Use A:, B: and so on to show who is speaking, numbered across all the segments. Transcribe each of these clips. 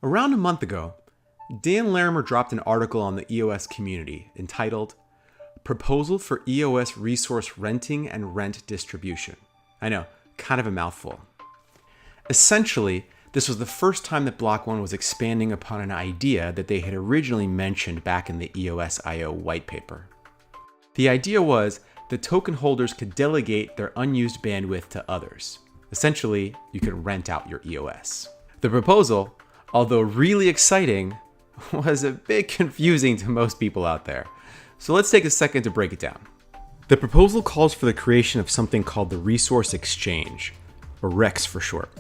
A: Around a month ago, Dan Larimer dropped an article on the EOS community entitled Proposal for EOS Resource Renting and Rent Distribution. I know, kind of a mouthful. Essentially, this was the first time that Block One was expanding upon an idea that they had originally mentioned back in the EOS.io white paper. The idea was that token holders could delegate their unused bandwidth to others. Essentially, you could rent out your EOS. The proposal, although really exciting, was a bit confusing to most people out there. So let's take a second to break it down. The proposal calls for the creation of something called the Resource Exchange, or REX for short.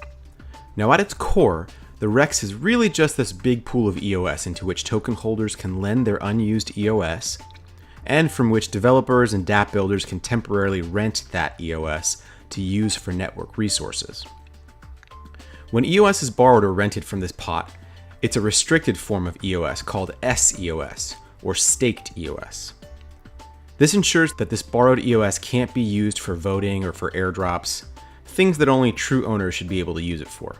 A: Now at its core, the REX is really just this big pool of EOS into which token holders can lend their unused EOS, and from which developers and dApp builders can temporarily rent that EOS to use for network resources. When EOS is borrowed or rented from this pot, it's a restricted form of EOS called SEOS, or staked EOS. This ensures that this borrowed EOS can't be used for voting or for airdrops, things that only true owners should be able to use it for.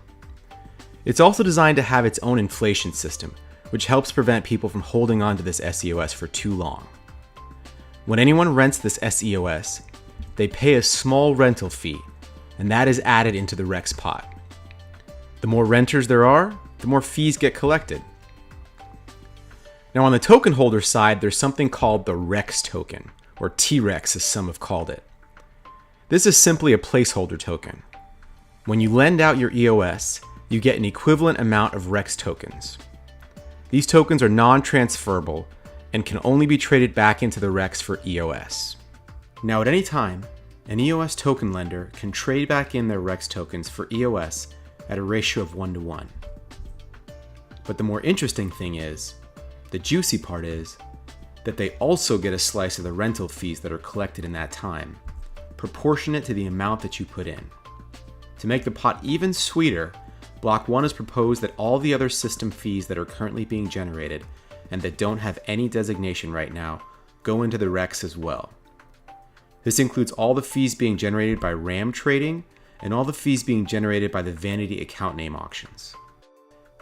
A: It's also designed to have its own inflation system, which helps prevent people from holding on to this SEOS for too long. When anyone rents this SEOS, they pay a small rental fee, and that is added into the REX pot. The more renters there are, the more fees get collected. Now on the token holder side, there's something called the REX token, or T-REX as some have called it. This is simply a placeholder token. When you lend out your EOS, you get an equivalent amount of REX tokens. These tokens are non-transferable and can only be traded back into the REX for EOS. Now at any time, an EOS token lender can trade back in their REX tokens for EOS at a ratio of 1-to-1. But the more interesting thing is, the juicy part is, that they also get a slice of the rental fees that are collected in that time, proportionate to the amount that you put in. To make the pot even sweeter, Block One has proposed that all the other system fees that are currently being generated and that don't have any designation right now go into the REX as well. This includes all the fees being generated by RAM trading and all the fees being generated by the vanity account name auctions.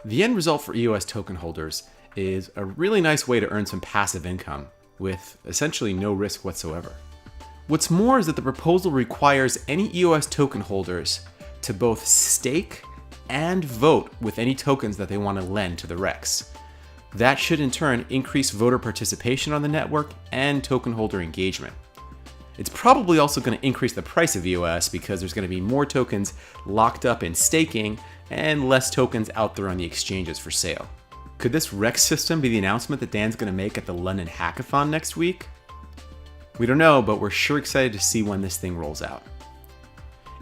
A: The end result for EOS token holders is a really nice way to earn some passive income with essentially no risk whatsoever. What's more is that the proposal requires any EOS token holders to both stake and vote with any tokens that they want to lend to the REX. That should in turn increase voter participation on the network and token holder engagement. It's probably also going to increase the price of EOS because there's going to be more tokens locked up in staking and less tokens out there on the exchanges for sale. Could this REX system be the announcement that Dan's going to make at the London Hackathon next week? We don't know, but we're sure excited to see when this thing rolls out.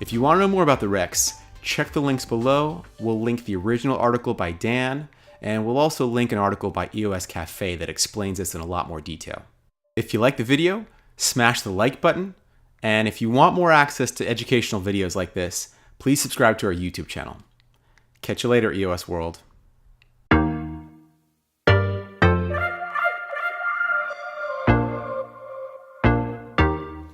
A: If you want to know more about the REX, check the links below. We'll link the original article by Dan, and we'll also link an article by EOS Cafe that explains this in a lot more detail. If you like the video, smash the like button, and if you want more access to educational videos like this, please subscribe to our YouTube channel. Catch you later, EOS World.